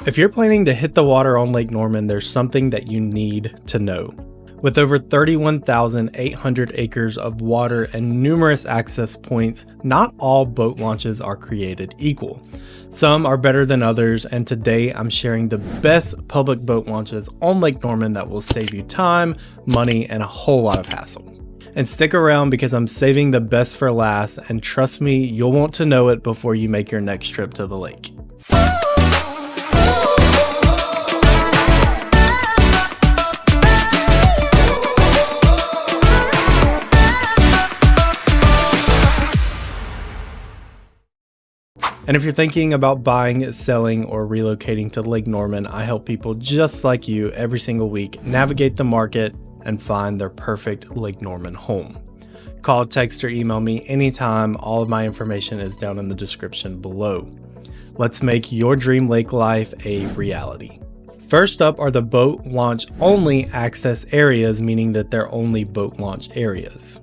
If you're planning to hit the water on Lake Norman, there's something that you need to know. With over 31,800 acres of water and numerous access points, not all boat launches are created equal. Some are better than others, and today I'm sharing the best public boat launches on Lake Norman that will save you time, money, and a whole lot of hassle. And stick around because I'm saving the best for last, and trust me, you'll want to know it before you make your next trip to the lake. And if you're thinking about buying, selling, or relocating to Lake Norman, I help people just like you every single week navigate the market and find their perfect Lake Norman home. Call, text, or email me anytime. All of my information is down in the description below. Let's make your dream lake life a reality. First up are the boat launch only access areas, meaning that they're only boat launch areas.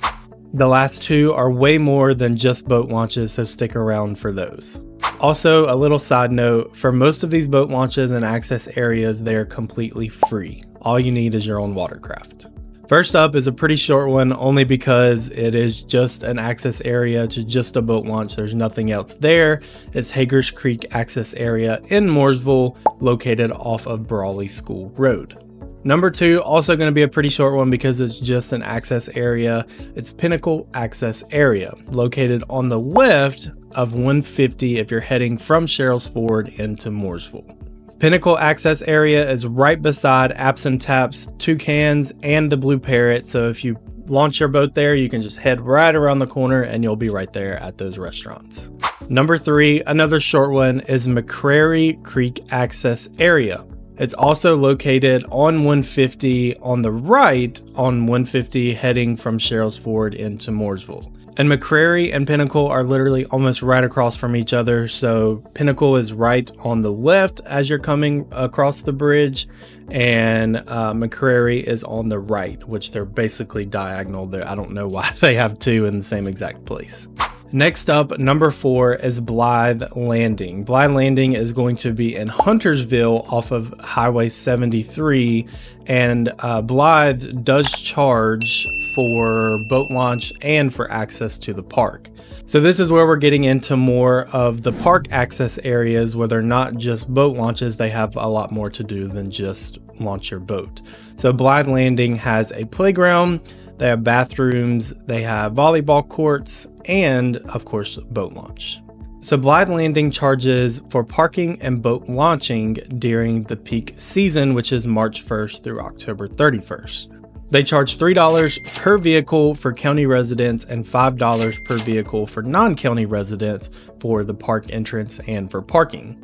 The last two are way more than just boat launches, so stick around for those. Also, a little side note, for most of these boat launches and access areas, they are completely free. All you need is your own watercraft. First up is a pretty short one, only because it is just an access area to just a boat launch. There's nothing else there. It's Hager's Creek access area in Mooresville, located off of Brawley School Road. Number two, also going to be a pretty short one because it's just an access area. It's Pinnacle access area, located on the left of 150 if you're heading from Sherrills Ford into Mooresville. Pinnacle access area is right beside Apps and Taps, Toucans, and the Blue Parrot. So if you launch your boat there, you can just head right around the corner and you'll be right there at those restaurants. Number three, another short one, is McCrary Creek access area. It's also located on 150 on the right on 150 heading from Sherrills Ford into Mooresville. And McCrary and Pinnacle are literally almost right across from each other. So Pinnacle is right on the left as you're coming across the bridge, and McCrary is on the right, which they're basically diagonal there. I don't know why they have two in the same exact place. Next up, number four is Blythe Landing. Blythe Landing is going to be in Huntersville off of Highway 73, and Blythe does charge for boat launch and for access to the park. So this is where we're getting into more of the park access areas where they're not just boat launches, they have a lot more to do than just launch your boat. So Blythe Landing has a playground, they have bathrooms, they have volleyball courts, and of course, boat launch. So Blythe Landing charges for parking and boat launching during the peak season, which is March 1st through October 31st. They charge $3 per vehicle for county residents and $5 per vehicle for non-county residents for the park entrance and for parking.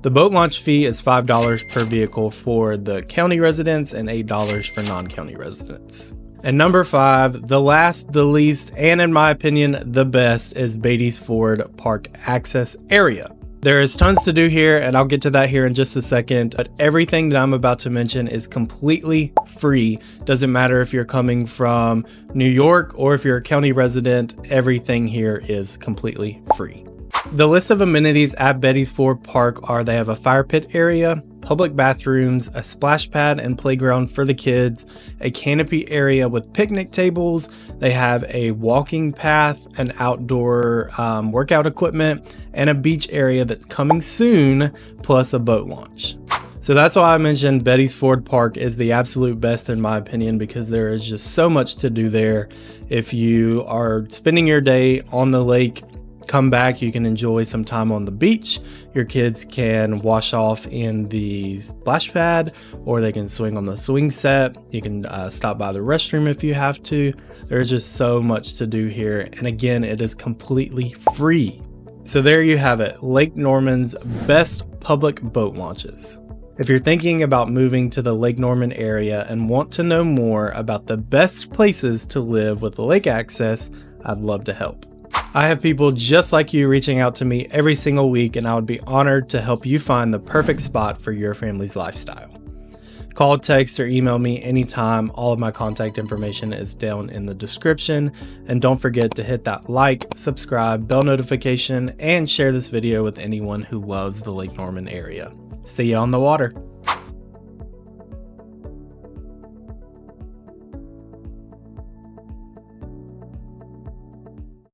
The boat launch fee is $5 per vehicle for the county residents and $8 for non-county residents. And number five, the last, the least, and in my opinion, the best, is Beatty's Ford Park Access Area. There is tons to do here, and I'll get to that here in just a second, but everything that I'm about to mention is completely free. Doesn't matter if you're coming from New York or if you're a county resident, everything here is completely free. The list of amenities at Beatty's Ford Park are: they have a fire pit area, public bathrooms, a splash pad and playground for the kids, a canopy area with picnic tables, they have a walking path, an outdoor workout equipment, and a beach area that's coming soon, plus a boat launch. So that's why I mentioned Beatty's Ford Park is the absolute best in my opinion, because there is just so much to do there. If you are spending your day on the lake, come back, you can enjoy some time on the beach. Your kids can wash off in the splash pad, or they can swing on the swing set. You can stop by the restroom if you have to. There's just so much to do here, and again, it is completely free. So there you have it, Lake Norman's best public boat launches. If you're thinking about moving to the Lake Norman area and want to know more about the best places to live with lake access, I'd love to help. I have people just like you reaching out to me every single week, and I would be honored to help you find the perfect spot for your family's lifestyle. Call, text, or email me anytime. All of my contact information is down in the description. And don't forget to hit that like, subscribe, bell notification, and share this video with anyone who loves the Lake Norman area. See you on the water.